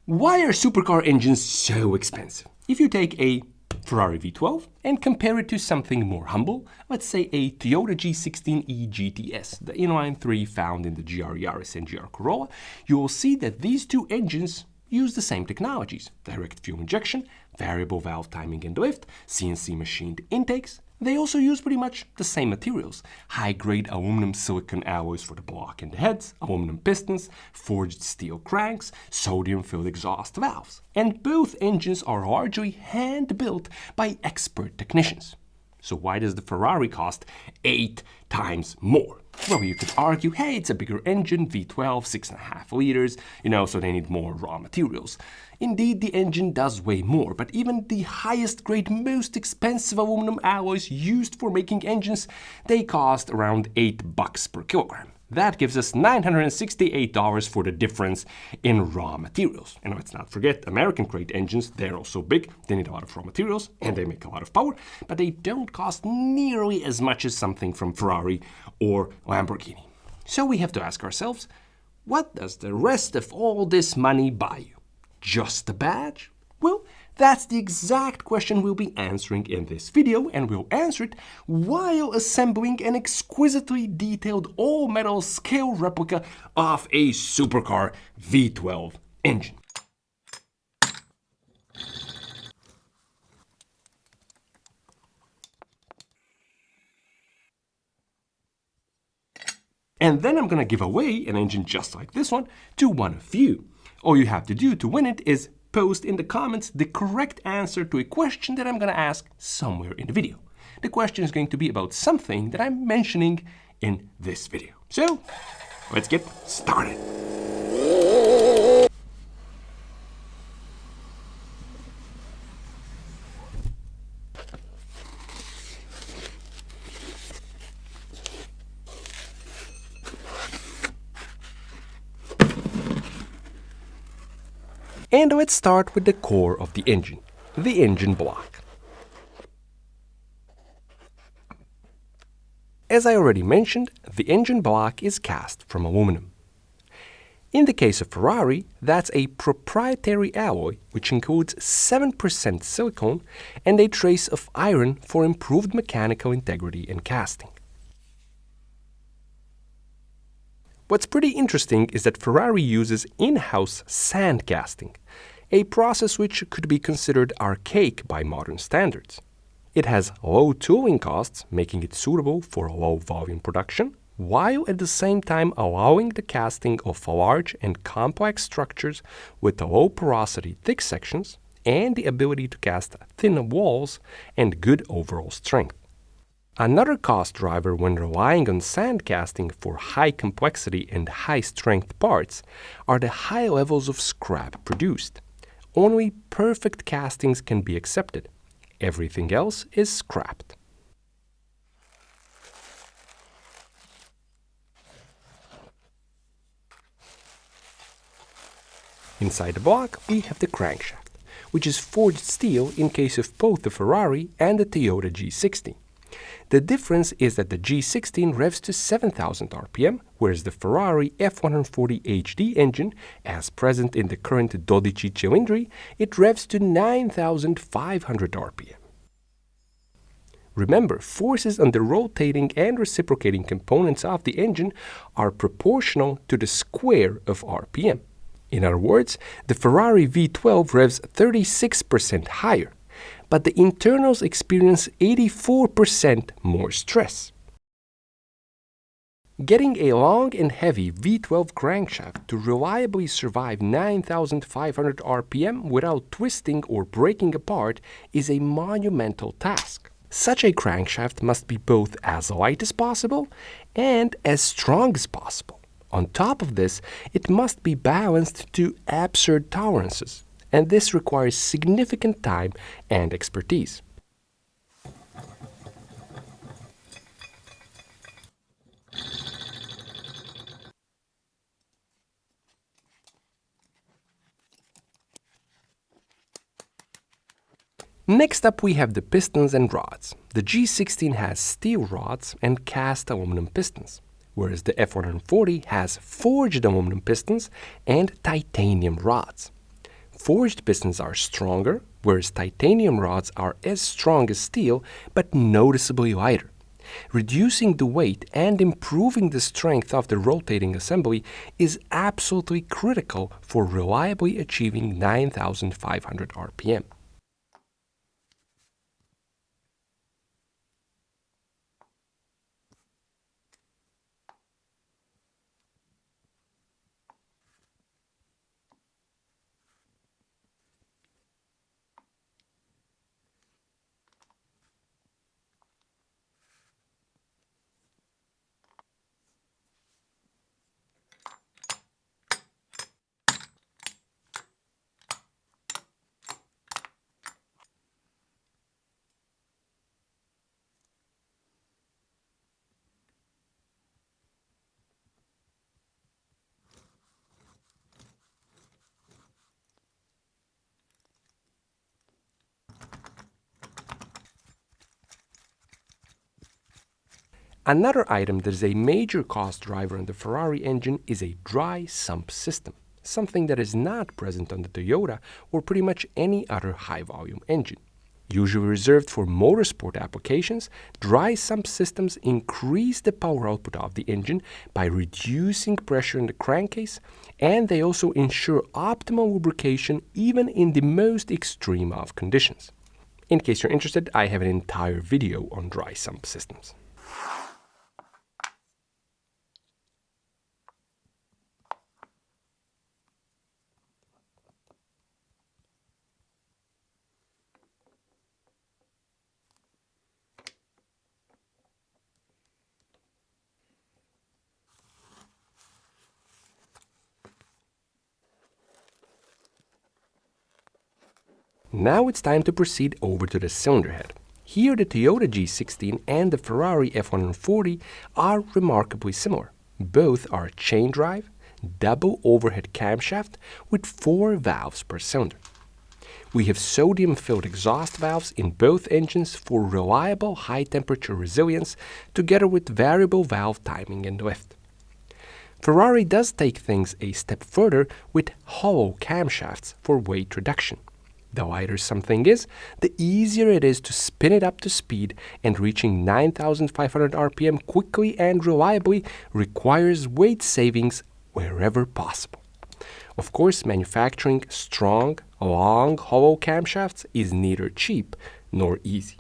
Why are supercar engines so expensive? If you take a Ferrari V12 and compare it to something more humble, let's say a Toyota G16E GTS, the inline 3 found in the GR Yaris and GR Corolla, you will see that these two engines use the same technologies: direct fuel injection, variable valve timing and lift, CNC machined intakes. They also use pretty much the same materials: high-grade aluminum silicon alloys for the block and the heads, aluminum pistons, forged steel cranks, sodium-filled exhaust valves. And both engines are largely hand-built by expert technicians. So why does the Ferrari cost 8 times more? Well, you could argue, hey, it's a bigger engine, V12, 6.5 liters, so they need more raw materials. Indeed, the engine does weigh more, but even the highest grade, most expensive aluminum alloys used for making engines, they cost around $8 per kilogram. That gives us $968 for the difference in raw materials. And let's not forget, American-grade engines, they're also big, they need a lot of raw materials, and they make a lot of power, but they don't cost nearly as much as something from Ferrari or Lamborghini. So we have to ask ourselves, what does the rest of all this money buy you? Just a badge? Well, that's the exact question we'll be answering in this video, and we'll answer it while assembling an exquisitely detailed all-metal scale replica of a supercar V12 engine. And then I'm gonna give away an engine just like this one to one of you. All you have to do to win it is post in the comments the correct answer to a question that I'm going to ask somewhere in the video. The question is going to be about something that I'm mentioning in this video. So, let's get started. And let's start with the core of the engine block. As I already mentioned, the engine block is cast from aluminum. In the case of Ferrari, that's a proprietary alloy which includes 7% silicone and a trace of iron for improved mechanical integrity in casting. What's pretty interesting is that Ferrari uses in-house sand casting, a process which could be considered archaic by modern standards. It has low tooling costs, making it suitable for low volume production, while at the same time allowing the casting of large and complex structures with low porosity thick sections and the ability to cast thin walls and good overall strength. Another cost driver when relying on sand casting for high complexity and high strength parts are the high levels of scrap produced. Only perfect castings can be accepted. Everything else is scrapped. Inside the block, we have the crankshaft, which is forged steel in case of both the Ferrari and the Toyota G16. The difference is that the G16 revs to 7,000 RPM, whereas the Ferrari F140 HD engine, as present in the current dodici cilindri, it revs to 9,500 RPM. Remember, forces on the rotating and reciprocating components of the engine are proportional to the square of RPM. In other words, the Ferrari V12 revs 36% higher, but the internals experience 84% more stress. Getting a long and heavy V12 crankshaft to reliably survive 9,500 RPM without twisting or breaking apart is a monumental task. Such a crankshaft must be both as light as possible and as strong as possible. On top of this, it must be balanced to absurd tolerances, and this requires significant time and expertise. Next up we have the pistons and rods. The G16 has steel rods and cast aluminum pistons, whereas the F140 has forged aluminum pistons and titanium rods. Forged pistons are stronger, whereas titanium rods are as strong as steel but noticeably lighter. Reducing the weight and improving the strength of the rotating assembly is absolutely critical for reliably achieving 9,500 RPM. Another item that is a major cost driver on the Ferrari engine is a dry sump system, something that is not present on the Toyota or pretty much any other high-volume engine. Usually reserved for motorsport applications, dry sump systems increase the power output of the engine by reducing pressure in the crankcase, and they also ensure optimal lubrication even in the most extreme of conditions. In case you're interested, I have an entire video on dry sump systems. Now it's time to proceed over to the cylinder head. Here the Toyota G16 and the Ferrari F140 are remarkably similar. Both are chain drive, double overhead camshaft with 4 valves per cylinder. We have sodium-filled exhaust valves in both engines for reliable high-temperature resilience together with variable valve timing and lift. Ferrari does take things a step further with hollow camshafts for weight reduction. The lighter something is, the easier it is to spin it up to speed, and reaching 9,500 RPM quickly and reliably requires weight savings wherever possible. Of course, manufacturing strong, long, hollow camshafts is neither cheap nor easy.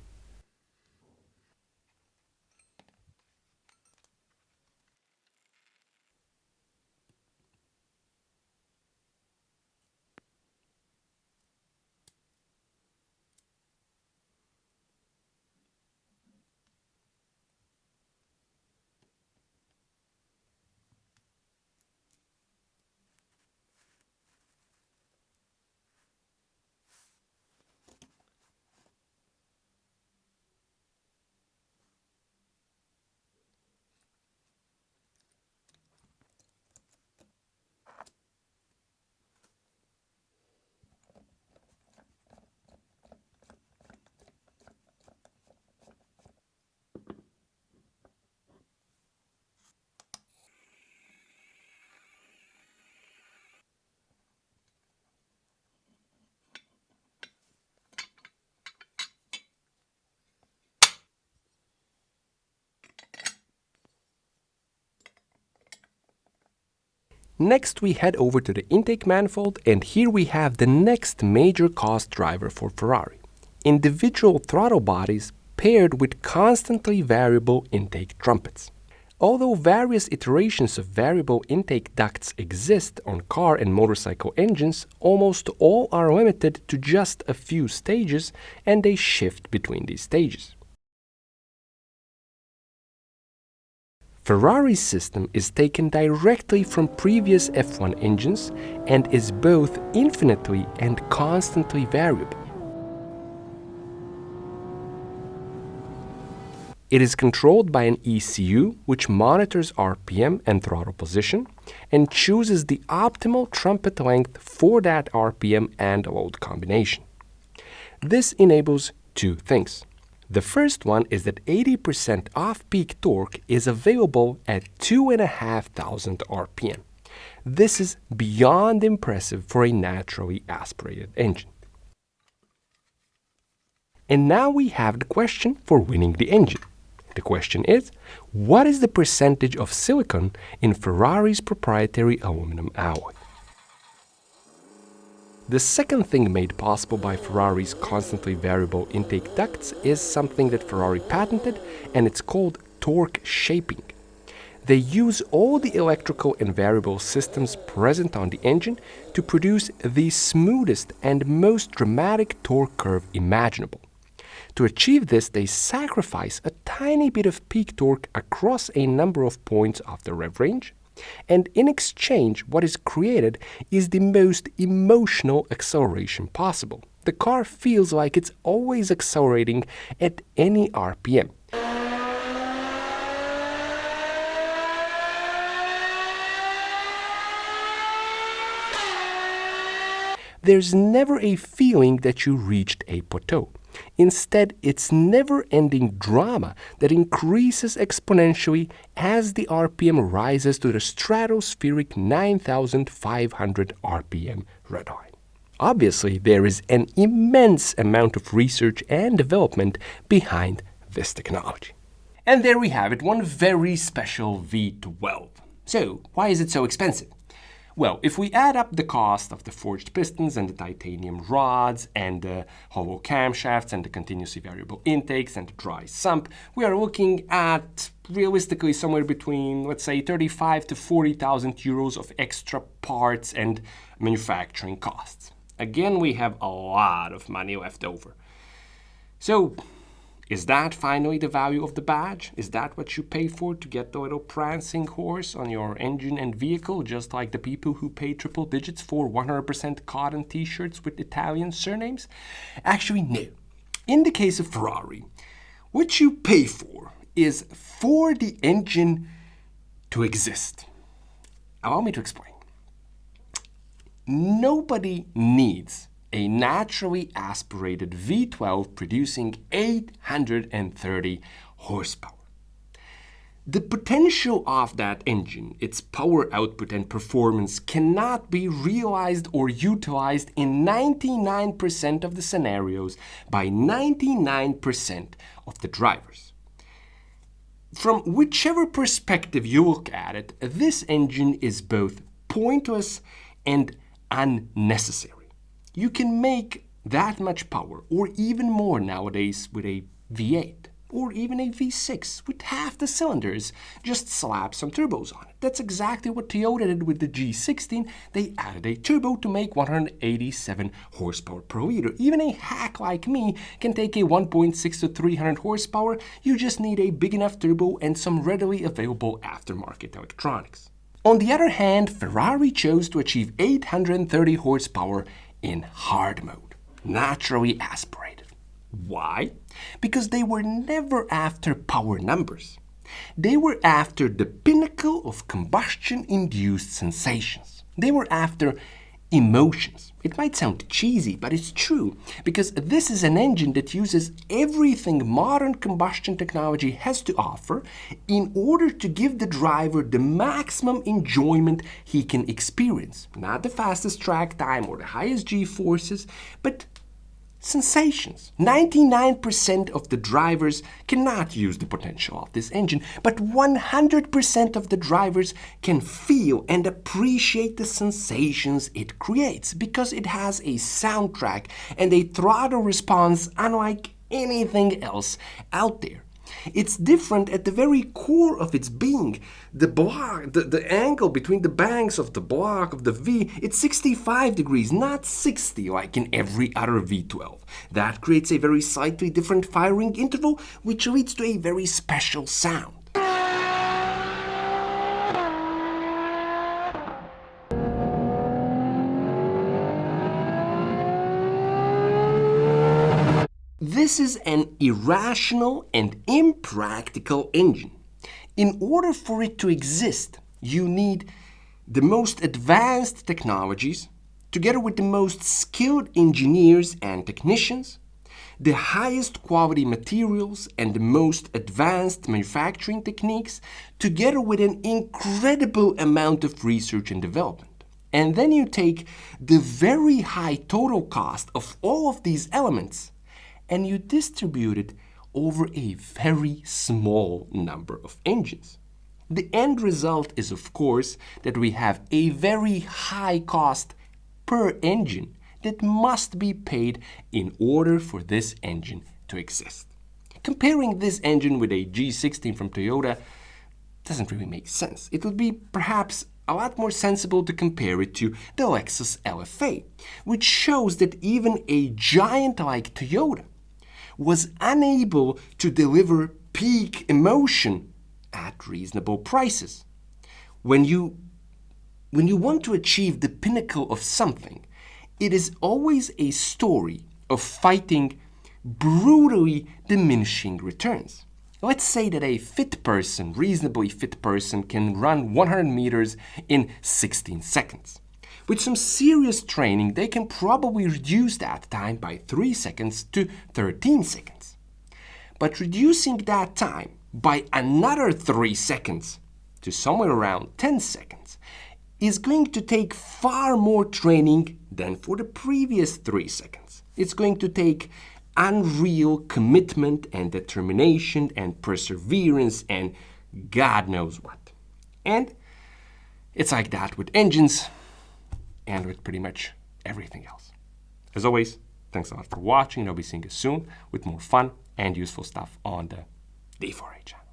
Next we head over to the intake manifold, and here we have the next major cost driver for Ferrari. Individual throttle bodies paired with constantly variable intake trumpets. Although various iterations of variable intake ducts exist on car and motorcycle engines, almost all are limited to just a few stages, and they shift between these stages. Ferrari's system is taken directly from previous F1 engines and is both infinitely and constantly variable. It is controlled by an ECU which monitors RPM and throttle position and chooses the optimal trumpet length for that RPM and load combination. This enables two things. The first one is that 80% off-peak torque is available at 2,500 RPM. This is beyond impressive for a naturally aspirated engine. And now we have the question for winning the engine. The question is, what is the percentage of silicon in Ferrari's proprietary aluminum alloy? The second thing made possible by Ferrari's constantly variable intake ducts is something that Ferrari patented, and it's called torque shaping. They use all the electrical and variable systems present on the engine to produce the smoothest and most dramatic torque curve imaginable. To achieve this, they sacrifice a tiny bit of peak torque across a number of points of the rev range, and in exchange, what is created is the most emotional acceleration possible. The car feels like it's always accelerating at any RPM. There's never a feeling that you reached a plateau. Instead, it's never-ending drama that increases exponentially as the RPM rises to the stratospheric 9,500 RPM red line. Obviously, there is an immense amount of research and development behind this technology. And there we have it, one very special V12. So, why is it so expensive? Well, if we add up the cost of the forged pistons and the titanium rods and the hollow camshafts and the continuously variable intakes and the dry sump, we are looking at realistically somewhere between, let's say, 35 to 40,000 euros of extra parts and manufacturing costs. Again, we have a lot of money left over. So, is that finally the value of the badge? Is that what you pay for to get the little prancing horse on your engine and vehicle, just like the people who pay triple digits for 100% cotton t-shirts with Italian surnames? Actually, no. In the case of Ferrari, what you pay for is for the engine to exist. Allow me to explain. Nobody needs a naturally aspirated V12 producing 830 horsepower. The potential of that engine, its power output and performance, cannot be realized or utilized in 99% of the scenarios by 99% of the drivers. From whichever perspective you look at it, this engine is both pointless and unnecessary. You can make that much power, or even more nowadays, with a V8, or even a V6 with half the cylinders. Just slap some turbos on it. That's exactly what Toyota did with the G16. They added a turbo to make 187 horsepower per liter. Even a hack like me can take a 1.6 to 300 horsepower. You just need a big enough turbo and some readily available aftermarket electronics. On the other hand, Ferrari chose to achieve 830 horsepower in hard mode, naturally aspirated. Why? Because they were never after power numbers. They were after the pinnacle of combustion-induced sensations. They were after emotions. It might sound cheesy, but it's true, because this is an engine that uses everything modern combustion technology has to offer in order to give the driver the maximum enjoyment he can experience. Not the fastest track time or the highest G-forces, but sensations. 99% of the drivers cannot use the potential of this engine, but 100% of the drivers can feel and appreciate the sensations it creates because it has a soundtrack and a throttle response unlike anything else out there. It's different at the very core of its being. The angle between the banks of the block of the V, it's 65 degrees, not 60 like in every other V12. That creates a very slightly different firing interval, which leads to a very special sound. This is an irrational and impractical engine. In order for it to exist, you need the most advanced technologies, together with the most skilled engineers and technicians, the highest quality materials and the most advanced manufacturing techniques, together with an incredible amount of research and development. And then you take the very high total cost of all of these elements and you distribute it over a very small number of engines. The end result is, of course, that we have a very high cost per engine that must be paid in order for this engine to exist. Comparing this engine with a G16 from Toyota doesn't really make sense. It would be perhaps a lot more sensible to compare it to the Lexus LFA, which shows that even a giant like Toyota was unable to deliver peak emotion at reasonable prices. When you want to achieve the pinnacle of something, it is always a story of fighting brutally diminishing returns. Let's say that a reasonably fit person, can run 100 meters in 16 seconds. With some serious training, they can probably reduce that time by 3 seconds to 13 seconds. But reducing that time by another 3 seconds to somewhere around 10 seconds is going to take far more training than for the previous 3 seconds. It's going to take unreal commitment and determination and perseverance and God knows what. And it's like that with engines and with pretty much everything else. As always, thanks a lot for watching, and I'll be seeing you soon with more fun and useful stuff on the D4A channel.